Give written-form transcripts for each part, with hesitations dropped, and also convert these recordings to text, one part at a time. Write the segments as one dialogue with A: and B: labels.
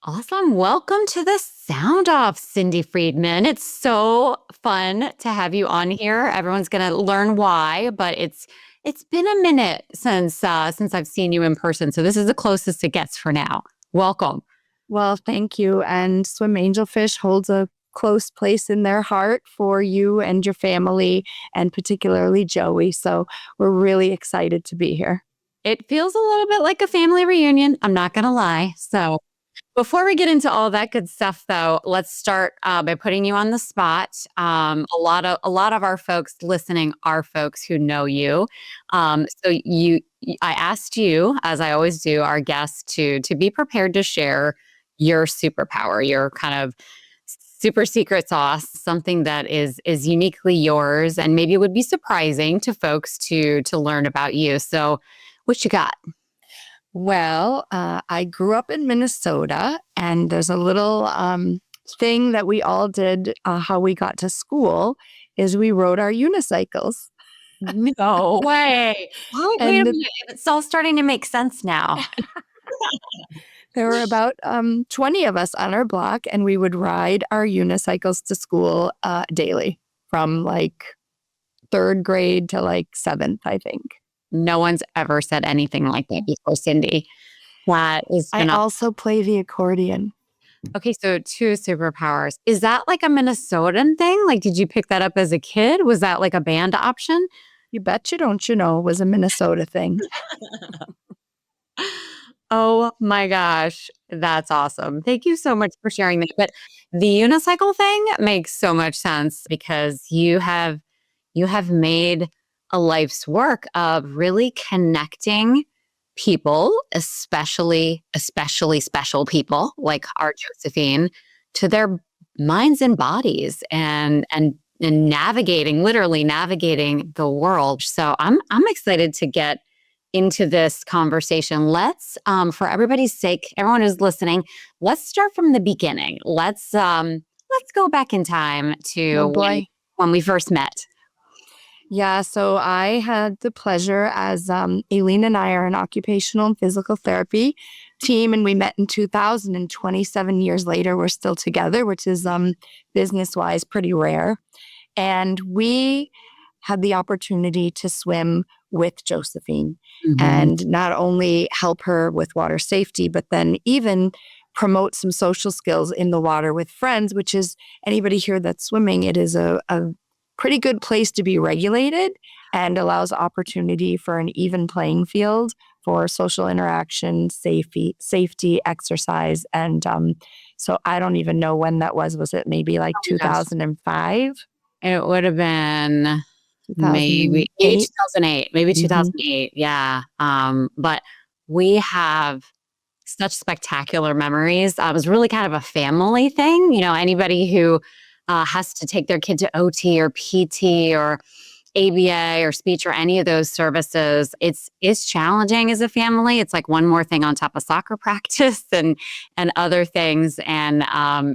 A: Awesome. Welcome to the Sound Off, Cindy Freedman. It's so fun to have you on here. Everyone's going to learn why, but it's been a minute since I've seen you in person. So this is the closest it gets for now. Welcome.
B: Well, thank you. And Swim Angelfish holds a close place in their heart for you and your family, and particularly Joey. So we're really excited to be here.
A: It feels a little bit like a family reunion. I'm not going to lie. So before we get into all that good stuff, though, let's start by putting you on the spot. A lot of our folks listening are folks who know you. I asked you, as I always do, our guests to be prepared to share your superpower, your kind of super secret sauce, something that is uniquely yours, and maybe it would be surprising to folks to learn about you. So, what you got?
B: Well, I grew up in Minnesota, and there's a little thing that we all did how we got to school is we rode our unicycles.
A: No way. Oh, wait a minute. It's all starting to make sense now.
B: There were about 20 of us on our block, and we would ride our unicycles to school daily from like third grade to like seventh, I think.
A: No one's ever said anything like that before, Cindy. That is
B: I also play the accordion.
A: Okay, so two superpowers. Is that like a Minnesotan thing? Like, did you pick that up as a kid? Was that like a band option?
B: You betcha, don't you know, it was a Minnesota thing.
A: Oh my gosh, that's awesome. Thank you so much for sharing that. But the unicycle thing makes so much sense because you have made a life's work of really connecting people, especially special people like our Josephine, to their minds and bodies and literally navigating the world. So I'm excited to get into this conversation. Let's, for everybody's sake, everyone who's listening, let's start from the beginning. Let's go back in time to when we first met.
B: Yeah, so I had the pleasure as Aileen and I are an occupational and physical therapy team, and we met in 2000, and 27 years later, we're still together, which is business-wise pretty rare. And we had the opportunity to swim with Josephine and not only help her with water safety, but then even promote some social skills in the water with friends, which is anybody here that's swimming, it is a pretty good place to be regulated and allows opportunity for an even playing field for social interaction, safety, exercise. And so I don't even know when that was. Was it maybe like 2005?
A: It would have been maybe 2008, maybe 2008. Yeah. But we have such spectacular memories. It was really kind of a family thing. You know, anybody who has to take their kid to OT or PT or ABA or speech or any of those services, it's challenging as a family. It's like one more thing on top of soccer practice and other things. And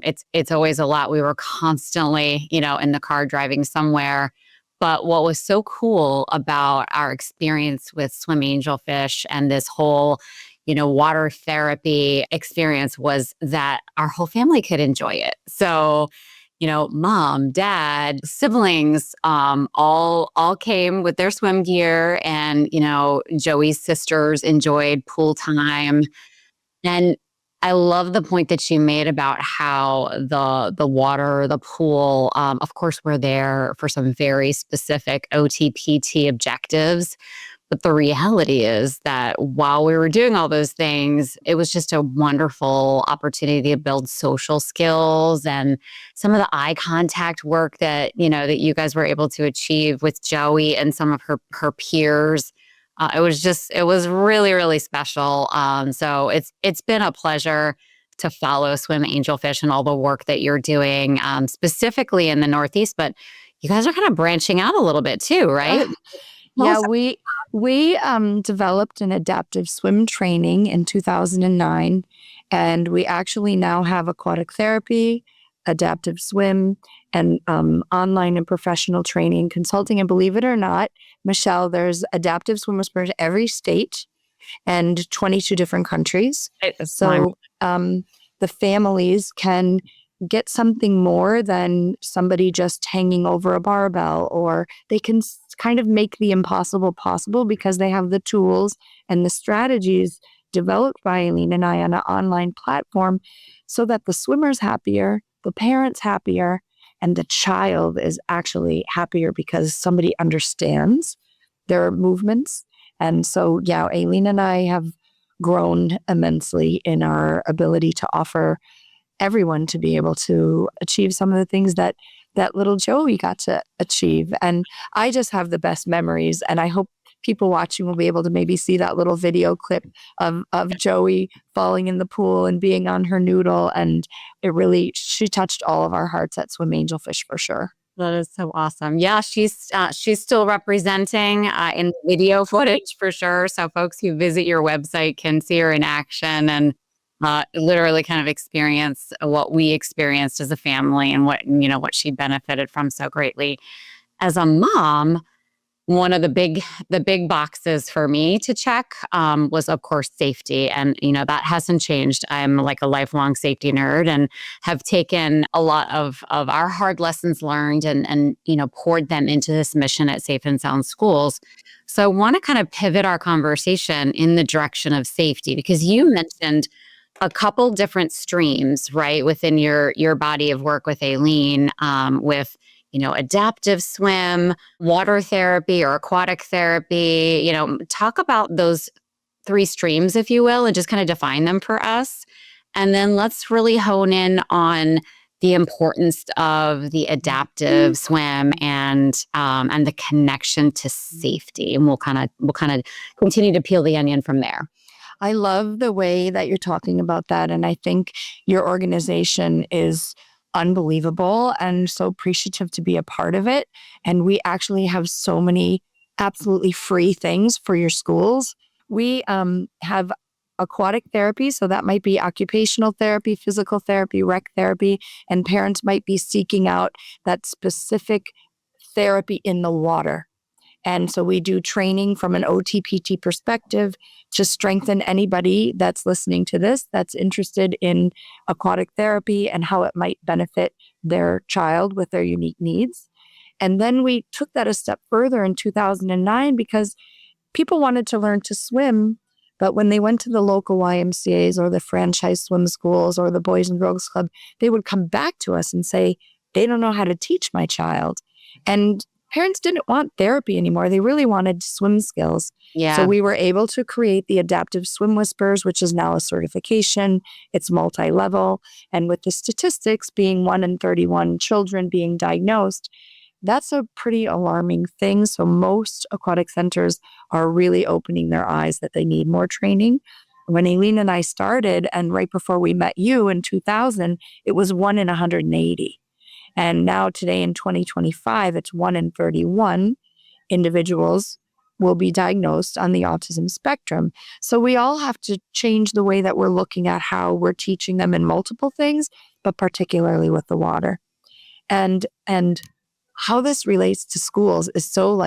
A: it's always a lot. We were constantly, in the car driving somewhere. But what was so cool about our experience with Swim Angelfish and this whole, water therapy experience was that our whole family could enjoy it. So, mom, dad, siblings, all came with their swim gear, and, Joey's sisters enjoyed pool time. And I love the point that you made about how the water, the pool, of course, we're there for some very specific OT-PT objectives. But the reality is that while we were doing all those things, it was just a wonderful opportunity to build social skills and some of the eye contact work that, that you guys were able to achieve with Joey and some of her peers. It was really, really special. So it's been a pleasure to follow Swim Angelfish and all the work that you're doing, specifically in the Northeast, but you guys are kind of branching out a little bit too, right?
B: Yeah, we developed an adaptive swim training in 2009, and we actually now have aquatic therapy, adaptive swim, and online and professional training, consulting. And believe it or not, Michele, there's adaptive swimmers for every state and 22 different countries. So the families can get something more than somebody just hanging over a barbell, or they can kind of make the impossible possible because they have the tools and the strategies developed by Aileen and I on an online platform so that the swimmer's happier, the parent's happier, and the child is actually happier because somebody understands their movements. And so, yeah, Aileen and I have grown immensely in our ability to offer everyone to be able to achieve some of the things that little Joey got to achieve. And I just have the best memories. And I hope people watching will be able to maybe see that little video clip of Joey falling in the pool and being on her noodle. And she touched all of our hearts at Swim Angelfish for sure.
A: That is so awesome. Yeah, she's still representing in video footage for sure. So folks who visit your website can see her in action and literally kind of experience what we experienced as a family and what she benefited from so greatly. As a mom, one of the big boxes for me to check was, of course, safety. And, that hasn't changed. I'm like a lifelong safety nerd and have taken a lot of our hard lessons learned and poured them into this mission at Safe and Sound Schools. So I want to kind of pivot our conversation in the direction of safety, because you mentioned a couple different streams, right, within your body of work with Aileen, with adaptive swim, water therapy or aquatic therapy. Talk about those 3 streams, if you will, and just kind of define them for us. And then let's really hone in on the importance of the adaptive swim and the connection to safety. And we'll kind of continue to peel the onion from there.
B: I love the way that you're talking about that. And I think your organization is unbelievable and so appreciative to be a part of it. And we actually have so many absolutely free things for your schools. We have aquatic therapy, so that might be occupational therapy, physical therapy, rec therapy, and parents might be seeking out that specific therapy in the water. And so we do training from an OTPT perspective to strengthen anybody that's listening to this that's interested in aquatic therapy and how it might benefit their child with their unique needs. And then we took that a step further in 2009 because people wanted to learn to swim, but when they went to the local YMCAs or the franchise swim schools or the Boys and Girls Club, they would come back to us and say, they don't know how to teach my child. And parents didn't want therapy anymore. They really wanted swim skills.
A: Yeah.
B: So we were able to create the Adaptive Swim Whispers, which is now a certification. It's multi-level. And with the statistics being 1 in 31 children being diagnosed, that's a pretty alarming thing. So most aquatic centers are really opening their eyes that they need more training. When Aileen and I started, and right before we met you in 2000, it was 1 in 180. And now today in 2025, it's 1 in 31 individuals will be diagnosed on the autism spectrum. So we all have to change the way that we're looking at how we're teaching them in multiple things, but particularly with the water. And how this relates to schools is so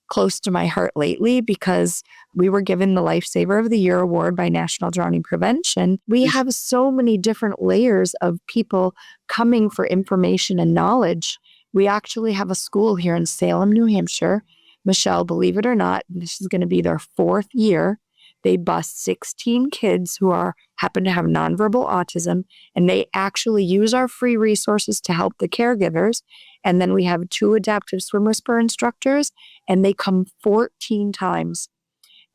B: close to my heart lately because we were given the Lifesaver of the Year award by National Drowning Prevention. We have so many different layers of people coming for information and knowledge. We actually have a school here in Salem, New Hampshire. Michele, believe it or not, this is going to be their 4th year. They bus 16 kids who happen to have nonverbal autism, and they actually use our free resources to help the caregivers. And then we have 2 adaptive swim whisper instructors, and they come 14 times.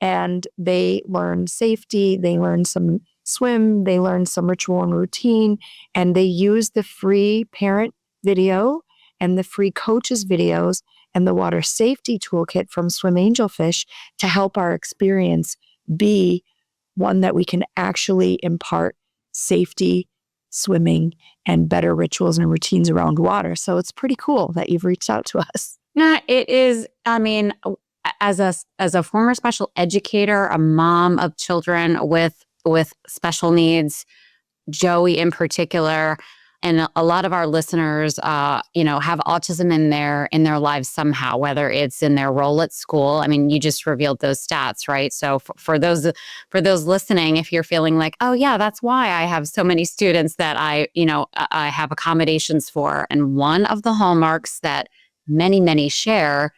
B: And they learn safety, they learn some swim, they learn some ritual and routine, and they use the free parent video and the free coaches videos and the water safety toolkit from Swim Angelfish to help our experience be one that we can actually impart safety, swimming, and better rituals and routines around water. So it's pretty cool that you've reached out to us.
A: No, it is. I mean, as a former special educator, a mom of children with special needs, Joey in particular, And a lot of our listeners, have autism in their lives somehow, whether it's in their role at school. I mean, you just revealed those stats, right? So for those listening, if you're feeling like, oh yeah, that's why I have so many students that I have accommodations for. And one of the hallmarks that many share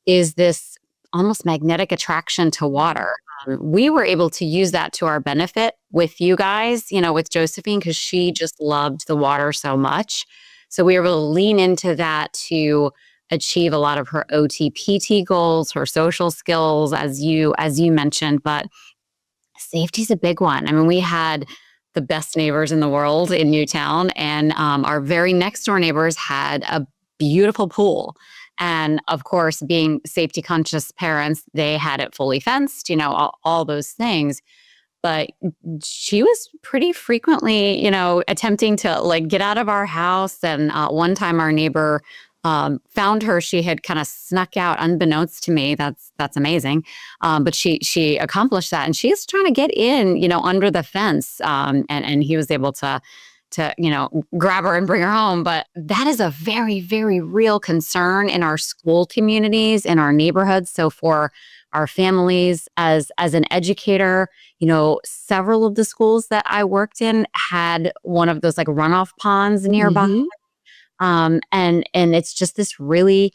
A: is this almost magnetic attraction to water. We were able to use that to our benefit with you guys, with Josephine, because she just loved the water so much. So we were able to lean into that to achieve a lot of her OT-PT goals, her social skills, as you mentioned. But safety's a big one. I mean, we had the best neighbors in the world in Newtown, and our very next door neighbors had a beautiful pool. And of course, being safety conscious parents, they had it fully fenced, all those things. But she was pretty frequently, attempting to like get out of our house. And one time our neighbor found her. She had kind of snuck out unbeknownst to me. That's amazing. But she accomplished that, and she's trying to get in, under the fence. And he was able to grab her and bring her home. But that is a very, very real concern in our school communities, in our neighborhoods. So for our families, as an educator, several of the schools that I worked in had one of those like runoff ponds nearby. And it's just this really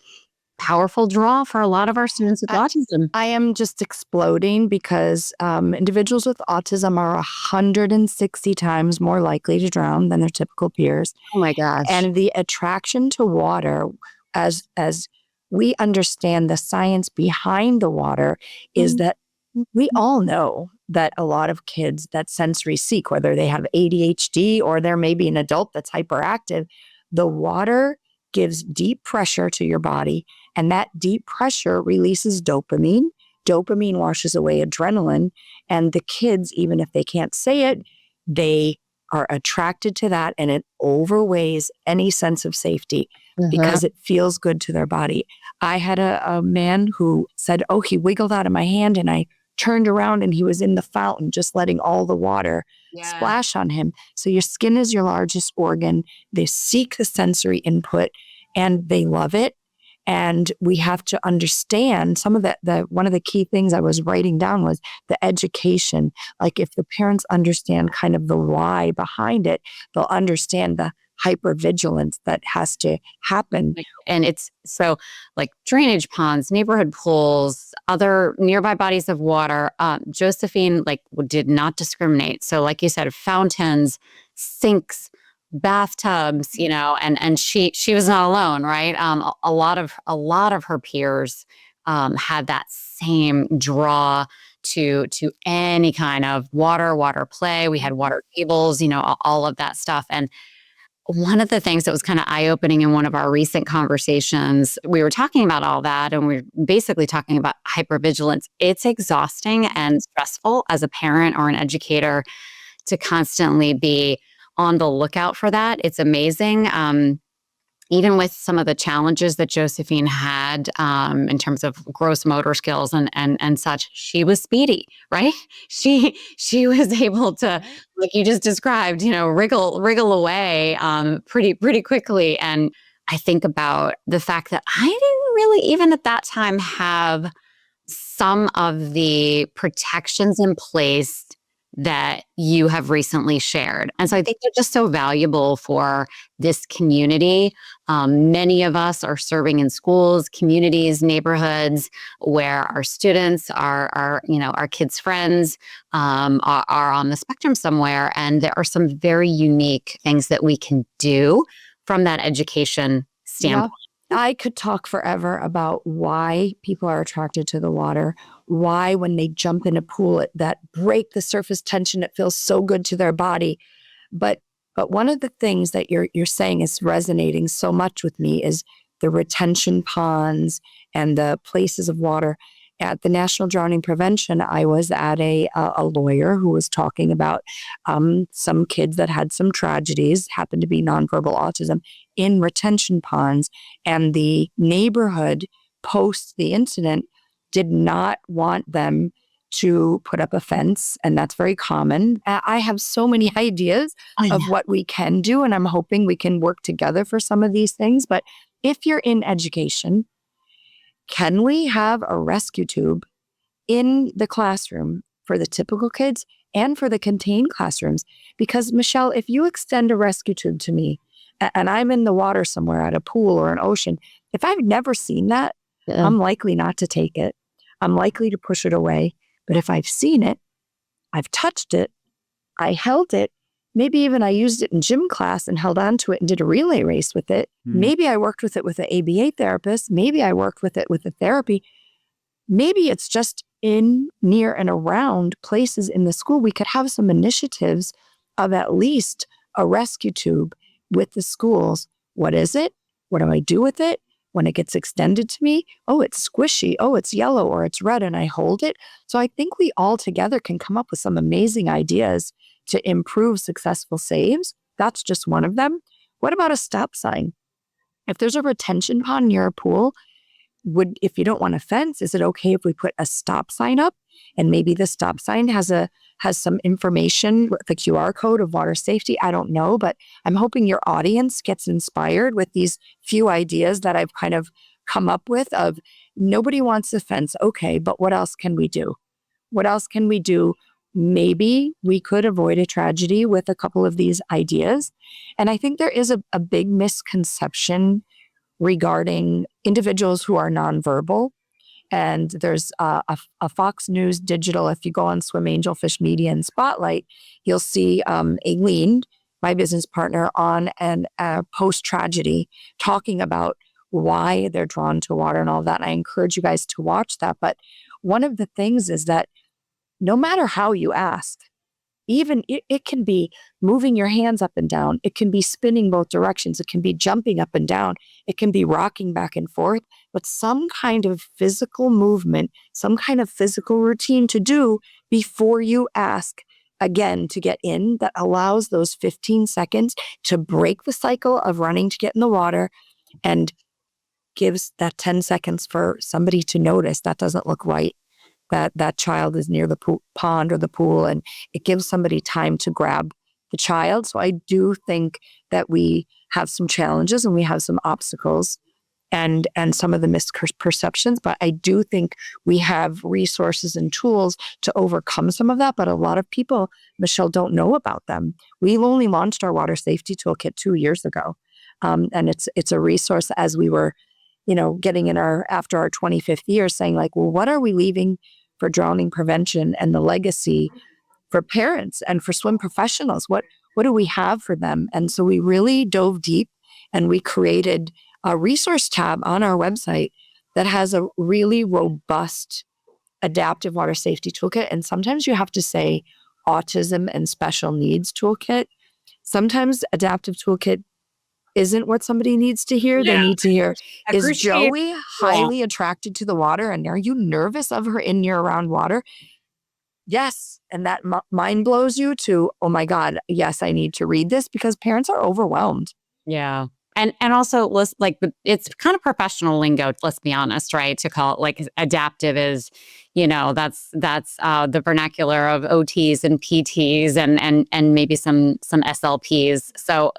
A: powerful draw for a lot of our students with autism.
B: I am just exploding because individuals with autism are 160 times more likely to drown than their typical peers.
A: Oh my gosh.
B: And the attraction to water, as we understand the science behind the water, is that we all know that a lot of kids that sensory seek, whether they have ADHD or there may be an adult that's hyperactive, the water gives deep pressure to your body, and that deep pressure releases dopamine. Dopamine washes away adrenaline, and the kids, even if they can't say it, they are attracted to that, and it overweighs any sense of safety because it feels good to their body. I had a man who said, oh, he wiggled out of my hand, and I turned around and he was in the fountain, just letting all the water splash on him. So your skin is your largest organ. They seek the sensory input and they love it. And we have to understand some of one of the key things I was writing down was the education. Like if the parents understand kind of the why behind it, they'll understand the hypervigilance that has to happen.
A: And it's so like drainage ponds, neighborhood pools, other nearby bodies of water. Josephine did not discriminate. So like you said, fountains, sinks, bathtubs, and she was not alone, right? A lot of her peers had that same draw to any kind of water play. We had water tables, all of that stuff. And one of the things that was kind of eye-opening in one of our recent conversations, we were talking about all that, and we were basically talking about hypervigilance. It's exhausting and stressful as a parent or an educator to constantly be on the lookout for that. It's amazing. Even with some of the challenges that Josephine had in terms of gross motor skills and such, she was speedy, right? She was able to, like you just described, wriggle away pretty quickly. And I think about the fact that I didn't really even at that time have some of the protections in place that you have recently shared. And so I think they're just so valuable for this community. Many of us are serving in schools, communities, neighborhoods where our students are our kids' friends are on the spectrum somewhere. And there are some very unique things that we can do from that education standpoint.
B: Yeah. I could talk forever about why people are attracted to the water, why when they jump in a pool that break the surface tension, it feels so good to their body. But one of the things that you're saying is resonating so much with me is the retention ponds and the places of water. At the National Drowning Prevention, I was at a lawyer who was talking about some kids that had some tragedies, happened to be nonverbal autism, in retention ponds. And the neighborhood, post the incident, did not want them to put up a fence, and that's very common. I have so many ideas of what we can do, and I'm hoping we can work together for some of these things. But if you're in education, can we have a rescue tube in the classroom for the typical kids and for the contained classrooms? Because Michele, if you extend a rescue tube to me and I'm in the water somewhere at a pool or an ocean, if I've never seen that, I'm likely not to take it. I'm likely to push it away. But if I've seen it, I've touched it, I held it, maybe even I used it in gym class and held on to it and did a relay race with it. Maybe I worked with it with an ABA therapist. Maybe I worked with it with a therapy. Maybe it's just in, near, and around places in the school. We could have some initiatives of at least a rescue tube with the schools. What is it? What do I do with it? When it gets extended to me, oh, it's squishy. Oh, it's yellow or it's red, and I hold it. So I think we all together can come up with some amazing ideas to improve successful saves. That's just one of them. What about a stop sign? If there's a retention pond near a pool, if you don't want a fence, is it okay if we put a stop sign up? And maybe the stop sign has some information, the QR code of water safety. I don't know, but I'm hoping your audience gets inspired with these few ideas that I've kind of come up with of nobody wants a fence. Okay, but what else can we do? What else can we do? Maybe we could avoid a tragedy with a couple of these ideas. And I think there is a big misconception regarding individuals who are nonverbal. And there's a Fox News Digital, if you go on Swim Angelfish Media and Spotlight, you'll see Aileen, my business partner, on a post-tragedy talking about why they're drawn to water and all that. And I encourage you guys to watch that. But one of the things is that no matter how you ask, even it can be moving your hands up and down. It can be spinning both directions. It can be jumping up and down. It can be rocking back and forth, but some kind of physical movement, some kind of physical routine to do before you ask again to get in that allows those 15 seconds to break the cycle of running to get in the water and gives that 10 seconds for somebody to notice that doesn't look right. That child is near the pond or the pool, and it gives somebody time to grab the child. So I do think that we have some challenges and we have some obstacles and some of the misperceptions, but I do think we have resources and tools to overcome some of that. But a lot of people, Michele, don't know about them. We only launched our water safety toolkit 2 years ago. And it's a resource as we were getting in after our 25th year, saying like, well, what are we leaving for drowning prevention and the legacy for parents and for swim professionals? What do we have for them? And so we really dove deep and we created a resource tab on our website that has a really robust adaptive water safety toolkit. And sometimes you have to say autism and special needs toolkit. Sometimes adaptive toolkit isn't what somebody needs to hear. Yeah. They need to hear, is Joey highly attracted to the water? And are you nervous of her in year-round water? Yes. And that mind blows you to, oh my God, yes, I need to read this, because parents are overwhelmed.
A: Yeah. And also, like, it's kind of professional lingo, let's be honest, right? To call it like adaptive is, that's the vernacular of OTs and PTs and maybe some SLPs. So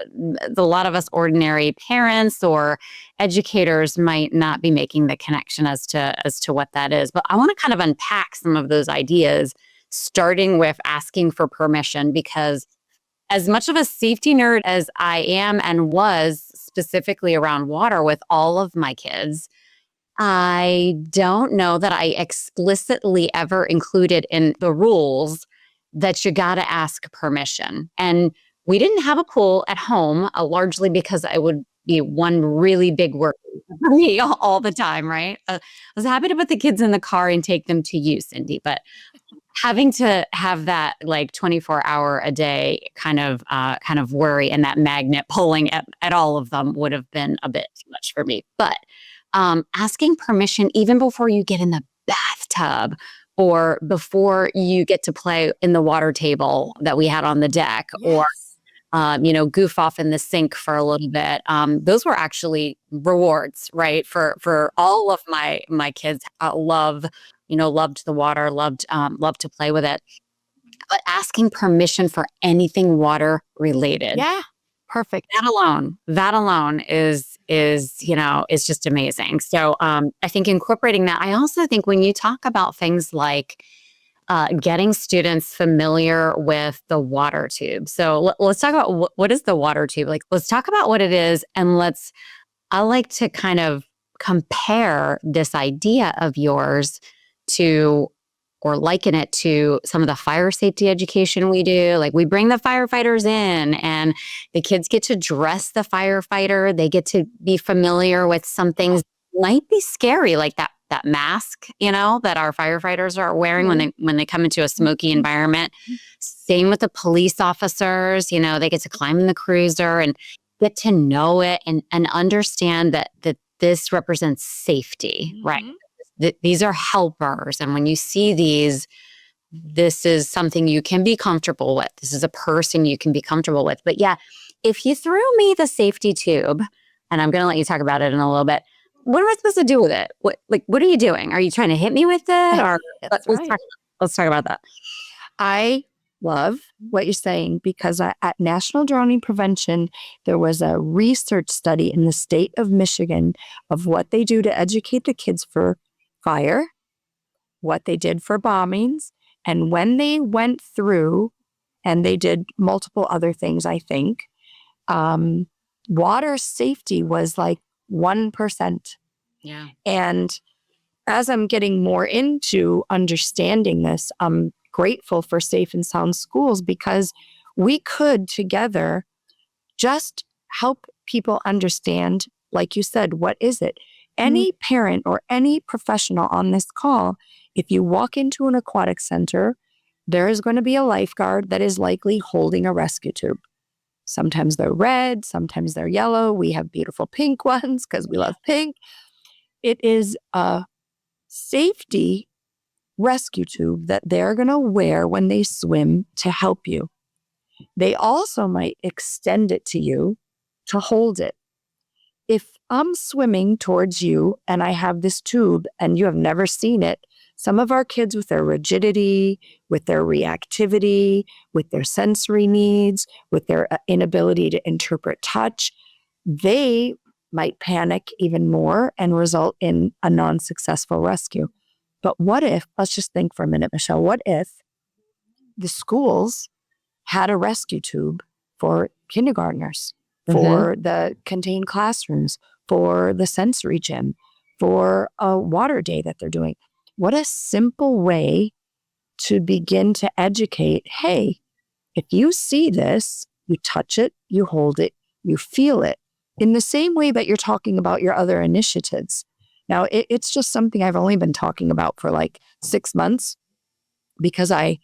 A: a lot of us ordinary parents or educators might not be making the connection as to what that is. But I want to kind of unpack some of those ideas, starting with asking for permission, because as much of a safety nerd as I am and was specifically around water with all of my kids, I don't know that I explicitly ever included in the rules that you got to ask permission. And we didn't have a pool at home, largely because I would be one really big worry for me all the time, right? I was happy to put the kids in the car and take them to you, Cindy, but having to have that like 24-hour a day kind of worry and that magnet pulling at all of them would have been a bit too much for me. But asking permission even before you get in the bathtub or before you get to play in the water table that we had on the deck, yes, or goof off in the sink for a little bit. Those were actually rewards, right? For all of my kids. Love loved the water, loved to play with it. But asking permission for anything water related.
B: Yeah. Perfect.
A: That alone is just amazing. So I think incorporating that, I also think when you talk about things like getting students familiar with the water tube. So let's talk about what is the water tube? Like, let's talk about what it is. And I like to kind of compare this idea of yours to, or liken it to some of the fire safety education we do. Like, we bring the firefighters in and the kids get to dress the firefighter. They get to be familiar with some things that might be scary, like that mask, that our firefighters are wearing when they come into a smoky environment. Same with the police officers, they get to climb in the cruiser and get to know it and understand that this represents safety, right? These are helpers. And when you see these, this is something you can be comfortable with. This is a person you can be comfortable with. But yeah, if you threw me the safety tube, and I'm going to let you talk about it in a little bit, what am I supposed to do with it? What are you doing? Are you trying to hit me with it? Or let's talk about that.
B: I love what you're saying, because at National Drowning Prevention, there was a research study in the state of Michigan of what they do to educate the kids for fire, what they did for bombings, and when they went through, and they did multiple other things, I think, water safety was like 1%.
A: Yeah.
B: And as I'm getting more into understanding this, I'm grateful for Safe and Sound Schools, because we could together just help people understand, like you said, what is it? Any parent or any professional on this call, if you walk into an aquatic center, there is going to be a lifeguard that is likely holding a rescue tube. Sometimes they're red, sometimes they're yellow. We have beautiful pink ones because we love pink. It is a safety rescue tube that they're going to wear when they swim to help you. They also might extend it to you to hold it. If I'm swimming towards you and I have this tube and you have never seen it, some of our kids with their rigidity, with their reactivity, with their sensory needs, with their inability to interpret touch, they might panic even more and result in a non-successful rescue. But what if, let's just think for a minute, Michele, what if the schools had a rescue tube for kindergartners, for the contained classrooms, for the sensory gym, for a water day that they're doing? What a simple way to begin to educate. Hey, if you see this, you touch it, you hold it, you feel it, in the same way that you're talking about your other initiatives. Now, it's just something I've only been talking about for like 6 months, because I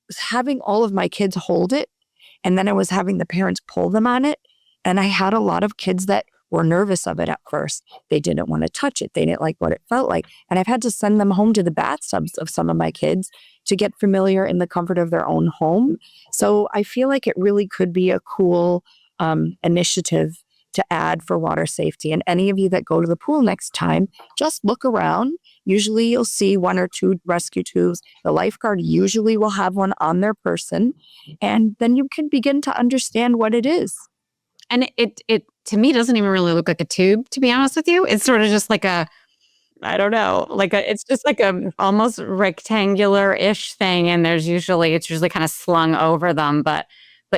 B: was having all of my kids hold it, and then I was having the parents pull them on it. And I had a lot of kids that were nervous of it at first. They didn't want to touch it. They didn't like what it felt like. And I've had to send them home to the bathtubs of some of my kids to get familiar in the comfort of their own home. So I feel like it really could be a cool initiative to add for water safety. And any of you that go to the pool next time, just look around. Usually you'll see 1 or 2 rescue tubes. The lifeguard usually will have one on their person. And then you can begin to understand what it is.
A: And it to me doesn't even really look like a tube, to be honest with you. It's sort of just like I don't know, it's just like a almost rectangular-ish thing. And it's usually kind of slung over them. But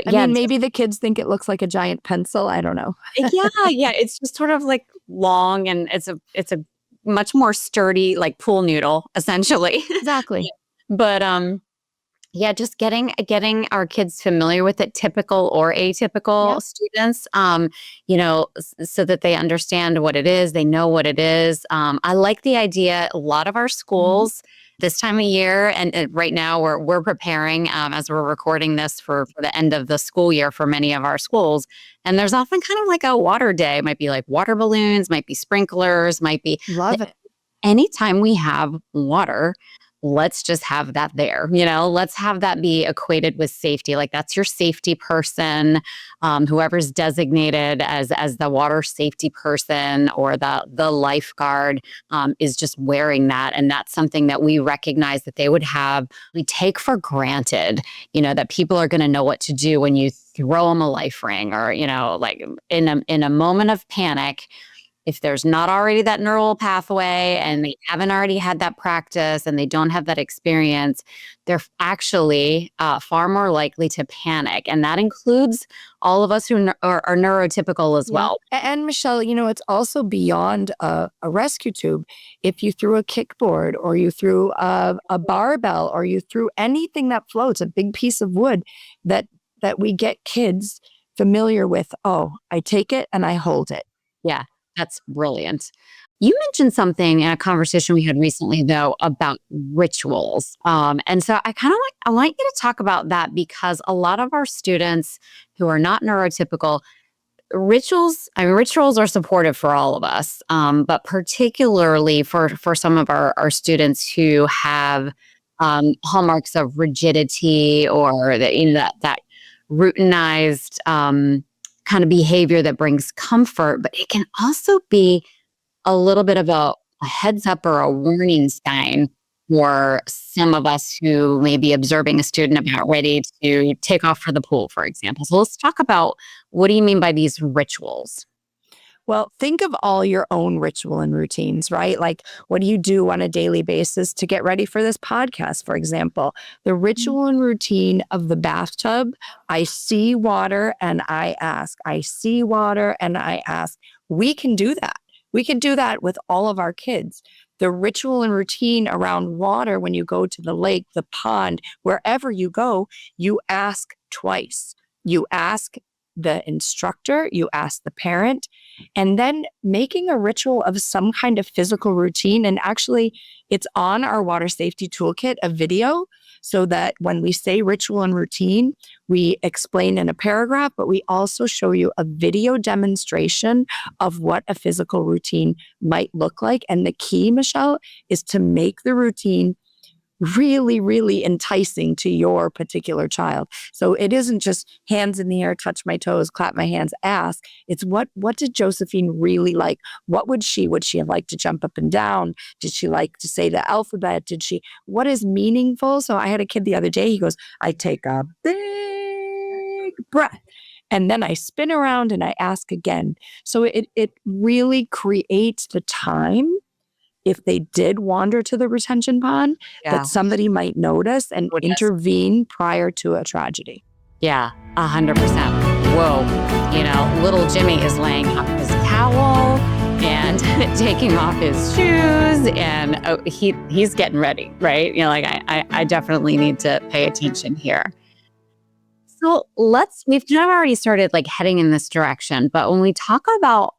B: I mean, maybe the kids think it looks like a giant pencil. I don't know.
A: Yeah. It's just sort of like long, and it's a much more sturdy, like pool noodle, essentially.
B: Exactly.
A: But yeah, just getting our kids familiar with it, typical or atypical students, so that they understand what it is, they know what it is. I like the idea. A lot of our schools this time of year, and right now we're preparing as we're recording this for the end of the school year for many of our schools. And there's often kind of like a water day. It might be like water balloons, might be sprinklers, might be.
B: Love it.
A: Anytime we have water, let's just have that there, let's have that be equated with safety. Like that's your safety person, whoever's designated as the water safety person or the lifeguard is just wearing that. And that's something that we recognize that they would have. We take for granted, that people are going to know what to do when you throw them a life ring or, like in a moment of panic. If there's not already that neural pathway and they haven't already had that practice and they don't have that experience, they're actually far more likely to panic. And that includes all of us who are neurotypical as well.
B: And Michele, it's also beyond a rescue tube. If you threw a kickboard or you threw a barbell or you threw anything that floats, a big piece of wood that we get kids familiar with, I take it and I hold it.
A: Yeah. That's brilliant. You mentioned something in a conversation we had recently, though, about rituals. And so I want you to talk about that because a lot of our students who are not neurotypical, rituals are supportive for all of us, but particularly for some of our students who have hallmarks of rigidity or that routinized kind of behavior that brings comfort, but it can also be a little bit of a heads up or a warning sign for some of us who may be observing a student about ready to take off for the pool, for example. So let's talk about, what do you mean by these rituals?
B: Well, think of all your own ritual and routines, right? Like, what do you do on a daily basis to get ready for this podcast, for example? The ritual and routine of the bathtub, I see water and I ask. I see water and I ask. We can do that. We can do that with all of our kids. The ritual and routine around water, when you go to the lake, the pond, wherever you go, you ask twice. You ask the instructor, you ask the parent, and then making a ritual of some kind of physical routine. And actually, it's on our water safety toolkit, a video, so that when we say ritual and routine, we explain in a paragraph, but we also show you a video demonstration of what a physical routine might look like. And the key, Michele, is to make the routine really, really enticing to your particular child. So it isn't just hands in the air, touch my toes, clap my hands, ask. It's what did Josephine really like? Would she have liked to jump up and down? Did she like to say the alphabet? What is meaningful? So I had a kid the other day, he goes, I take a big breath. And then I spin around and I ask again. So it really creates the time, if they did wander to the retention pond, that somebody might notice and intervene prior to a tragedy.
A: Yeah, 100%. Whoa, little Jimmy is laying up his towel and taking off his shoes, and he's getting ready, right? I definitely need to pay attention here. So we've already started heading in this direction, but when we talk about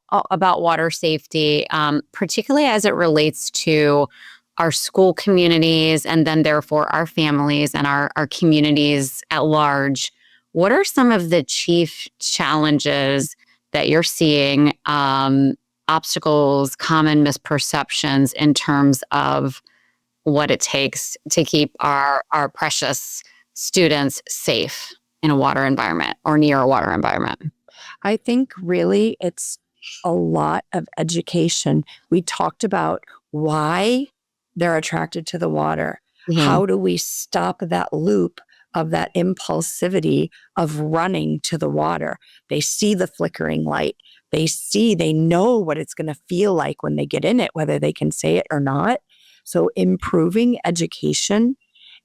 A: water safety, particularly as it relates to our school communities and then therefore our families and our communities at large, what are some of the chief challenges that you're seeing, obstacles, common misperceptions in terms of what it takes to keep our precious students safe in a water environment or near a water environment?
B: I think really it's a lot of education. We talked about why they're attracted to the water. Mm-hmm. How do we stop that loop of that impulsivity of running to the water? They see the flickering light. They know what it's going to feel like when they get in it, whether they can say it or not. So improving education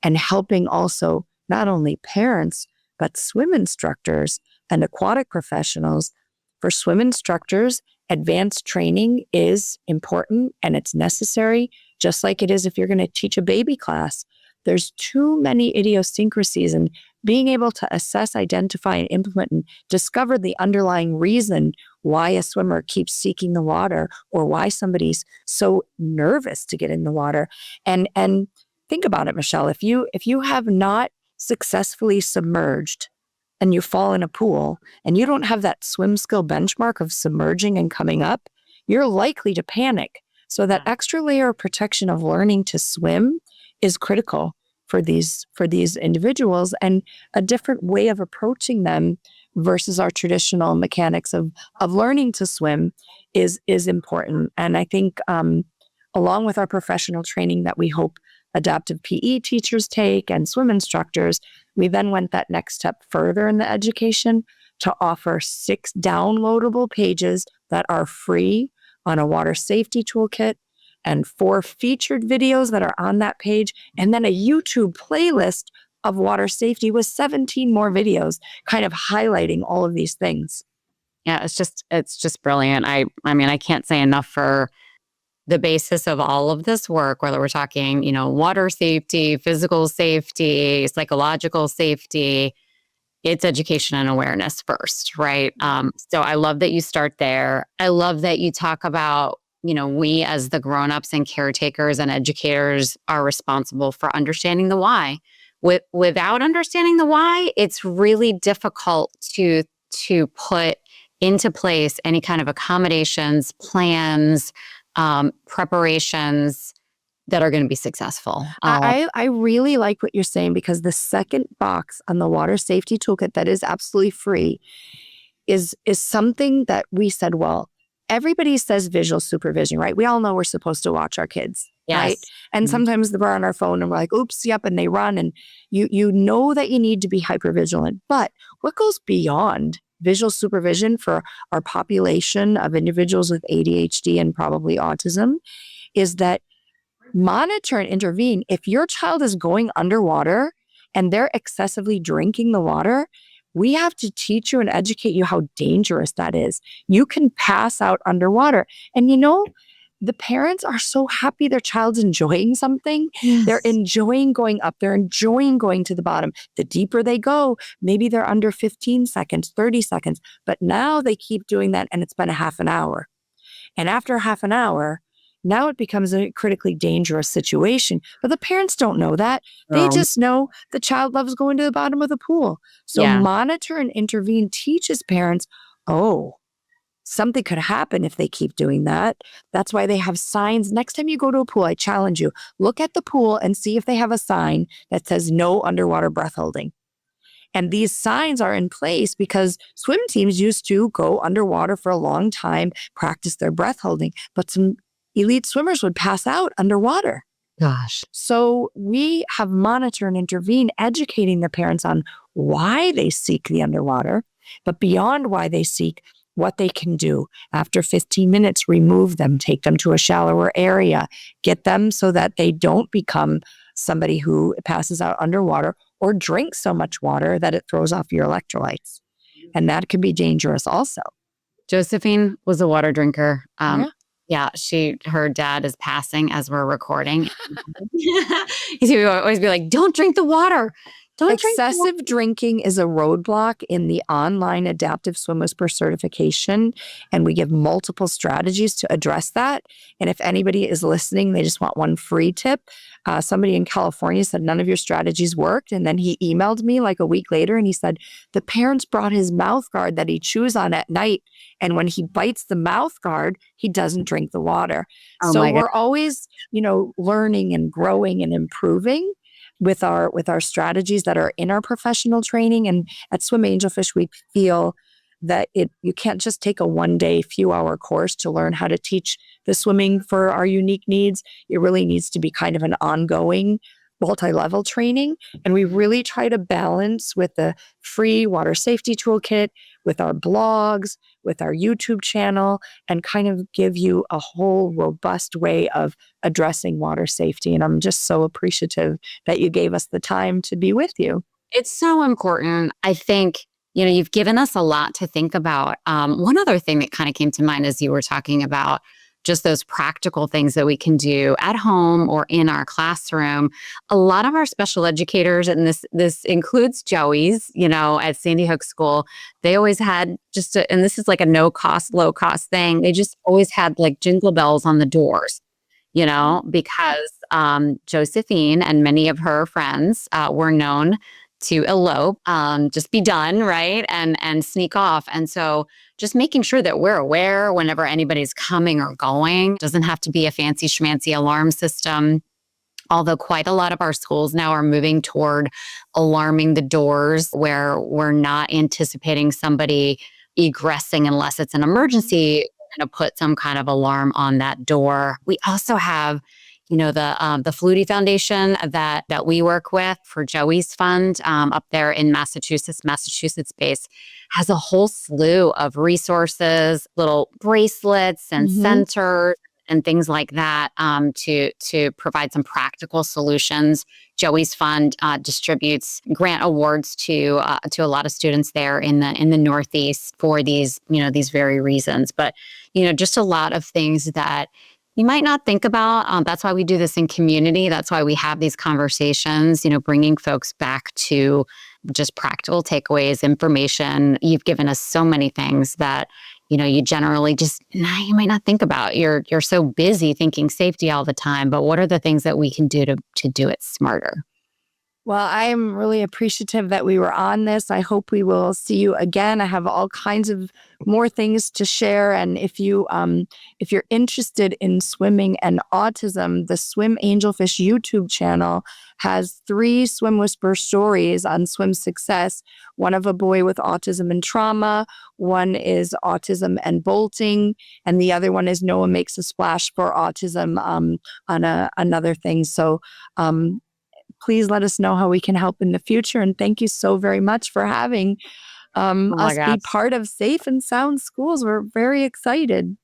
B: and helping also not only parents, but swim instructors and aquatic professionals. For swim instructors, advanced training is important and it's necessary, just like it is if you're going to teach a baby class. There's too many idiosyncrasies, and being able to assess, identify, and implement and discover the underlying reason why a swimmer keeps seeking the water or why somebody's so nervous to get in the water. And think about it, Michele, if you have not successfully submerged and you fall in a pool and you don't have that swim skill benchmark of submerging and coming up, you're likely to panic. So that extra layer of protection of learning to swim is critical for these individuals, and a different way of approaching them versus our traditional mechanics of learning to swim is important. And I think along with our professional training that we hope adaptive PE teachers take and swim instructors, we then went that next step further in the education to offer 6 downloadable pages that are free on a water safety toolkit, and 4 featured videos that are on that page, and then a YouTube playlist of water safety with 17 more videos kind of highlighting all of these things.
A: Yeah, it's just brilliant. I mean, I can't say enough for the basis of all of this work, whether we're talking, water safety, physical safety, psychological safety. It's education and awareness first, right? So I love that you start there. I love that you talk about, we as the grownups and caretakers and educators are responsible for understanding the why. Without understanding the why, it's really difficult to put into place any kind of accommodations, plans, preparations that are going to be successful.
B: I really like what you're saying, because the second box on the water safety toolkit that is absolutely free is something that we said, well, everybody says visual supervision, right? We all know we're supposed to watch our kids,
A: yes.
B: Right? And sometimes we're on our phone and we're like, oops, yep, and they run, and you know that you need to be hypervigilant. But what goes beyond visual supervision for our population of individuals with ADHD and probably autism is that monitor and intervene. If your child is going underwater and they're excessively drinking the water, we have to teach you and educate you how dangerous that is. You can pass out underwater. And the parents are so happy their child's enjoying something. Yes. They're enjoying going up. They're enjoying going to the bottom. The deeper they go, maybe they're under 15 seconds, 30 seconds. But now they keep doing that, and it's been a half an hour. And after half an hour, now it becomes a critically dangerous situation. But the parents don't know that. They just know the child loves going to the bottom of the pool. So monitor and intervene teaches parents, something could happen if they keep doing that. That's why they have signs. Next time you go to a pool, I challenge you, look at the pool and see if they have a sign that says no underwater breath holding. And these signs are in place because swim teams used to go underwater for a long time, practice their breath holding, but some elite swimmers would pass out underwater.
A: Gosh.
B: So we have monitor and intervene, educating the parents on why they seek the underwater, but beyond why they seek, what they can do. After 15 minutes, remove them, take them to a shallower area, get them so that they don't become somebody who passes out underwater or drinks so much water that it throws off your electrolytes. And that can be dangerous also.
A: Josephine was a water drinker. Yeah, her dad is passing as we're recording. He would always be like, don't drink the water.
B: Excessive drinking is a roadblock in the online adaptive swim whisper certification, and we give multiple strategies to address that. And if anybody is listening, they just want one free tip. Somebody in California said none of your strategies worked, and then he emailed me like a week later, and he said the parents brought his mouth guard that he chews on at night, and when he bites the mouth guard, he doesn't drink the water. So we're always, learning and growing and improving with our strategies that are in our professional training. And at Swim Angelfish, we feel that you can't just take a one-day, few-hour course to learn how to teach the swimming for our unique needs. It really needs to be kind of an ongoing multi-level training. And we really try to balance with the free water safety toolkit, with our blogs, with our YouTube channel, and kind of give you a whole robust way of addressing water safety. And I'm just so appreciative that you gave us the time to be with you.
A: It's so important. I think, you've given us a lot to think about. One other thing that kind of came to mind as you were talking about just those practical things that we can do at home or in our classroom. A lot of our special educators, and this includes Joey's, at Sandy Hook School, they always had and this is like a no cost, low cost thing. They just always had like jingle bells on the doors, because Josephine and many of her friends were known to elope, just be done, right? And sneak off. And so just making sure that we're aware whenever anybody's coming or going. Doesn't have to be a fancy schmancy alarm system. Although quite a lot of our schools now are moving toward alarming the doors where we're not anticipating somebody egressing unless it's an emergency, we're going to put some kind of alarm on that door. We also have, the Flutie Foundation that we work with for Joey's Fund up there in Massachusetts base, has a whole slew of resources, little bracelets and sensors and things like that to provide some practical solutions. Joey's Fund distributes grant awards to a lot of students there in the Northeast for these very reasons. But just a lot of things that you might not think about. That's why we do this in community. That's why we have these conversations, bringing folks back to just practical takeaways, information. You've given us so many things that, you generally you might not think about. You're so busy thinking safety all the time, but what are the things that we can do to do it smarter?
B: Well, I am really appreciative that we were on this. I hope we will see you again. I have all kinds of more things to share. And if you're interested in swimming and autism, the Swim Angelfish YouTube channel has 3 Swim Whisper stories on swim success. One of a boy with autism and trauma, one is autism and bolting, and the other one is Noah makes a splash for autism on another thing. So please let us know how we can help in the future. And thank you so very much for having us be part of Safe and Sound Schools. We're very excited.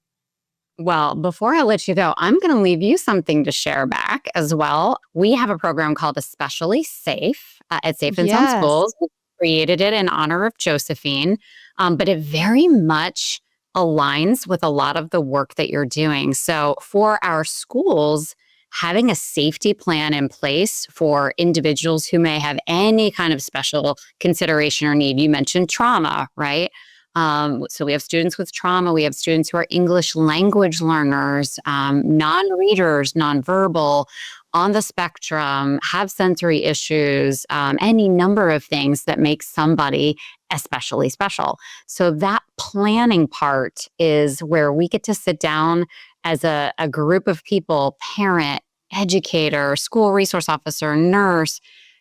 A: Well, before I let you go, I'm going to leave you something to share back as well. We have a program called Especially Safe at Safe and Sound Schools. We created it in honor of Josephine, but it very much aligns with a lot of the work that you're doing. So for our schools, having a safety plan in place for individuals who may have any kind of special consideration or need. You mentioned trauma, right? So we have students with trauma. We have students who are English language learners, non-readers, nonverbal, on the spectrum, have sensory issues, any number of things that make somebody especially special. So that planning part is where we get to sit down as a group of people, parent, educator, school resource officer, nurse,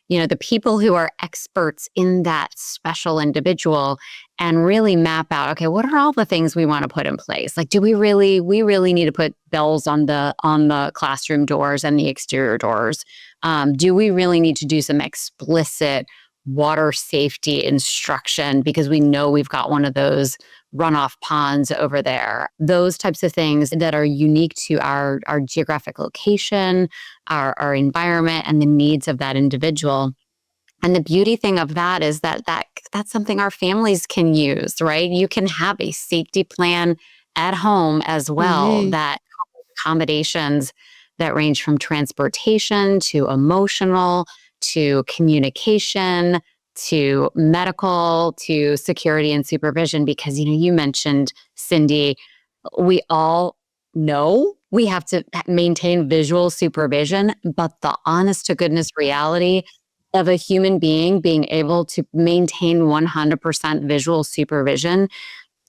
A: the people who are experts in that special individual, and really map out, okay, what are all the things we want to put in place? Like, we really need to put bells on the classroom doors and the exterior doors? Do we really need to do some explicit water safety instruction because we know we've got one of those runoff ponds over there? Those types of things that are unique to our geographic location, our environment, and the needs of that individual. And the beauty thing of that is that's something our families can use, right? You can have a safety plan at home as well that accommodations that range from transportation to emotional to communication, to medical, to security and supervision. Because, you mentioned, Cindy, we all know we have to maintain visual supervision, but the honest to goodness reality of a human being being able to maintain 100% visual supervision,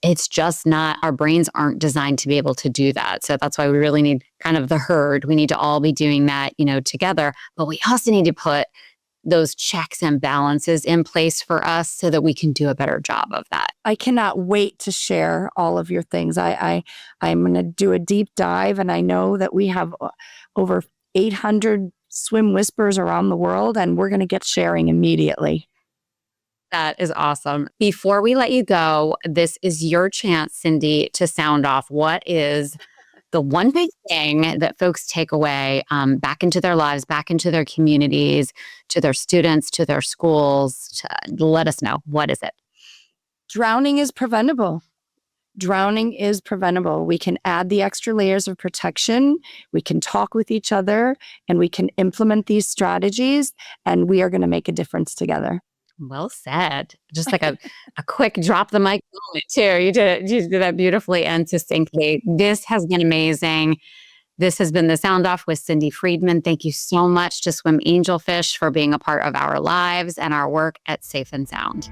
A: it's just not, our brains aren't designed to be able to do that. So that's why we really need kind of the herd. We need to all be doing that, together. But we also need to put those checks and balances in place for us so that we can do a better job of that.
B: I cannot wait to share all of your things. I'm going to do a deep dive, and I know that we have over 800 Swim Whispers around the world, and we're going to get sharing immediately.
A: That is awesome. Before we let you go, this is your chance, Cindy, to sound off. What is the one big thing that folks take away back into their lives, back into their communities, to their students, to their schools? Let us know. What is it?
B: Drowning is preventable. Drowning is preventable. We can add the extra layers of protection. We can talk with each other, and we can implement these strategies, and we are going to make a difference together.
A: Well said. Just like a quick drop the mic moment too. You did that beautifully and succinctly. This has been amazing. This has been the Sound Off with Cindy Freedman. Thank you so much to Swim Angelfish for being a part of our lives and our work at Safe and Sound.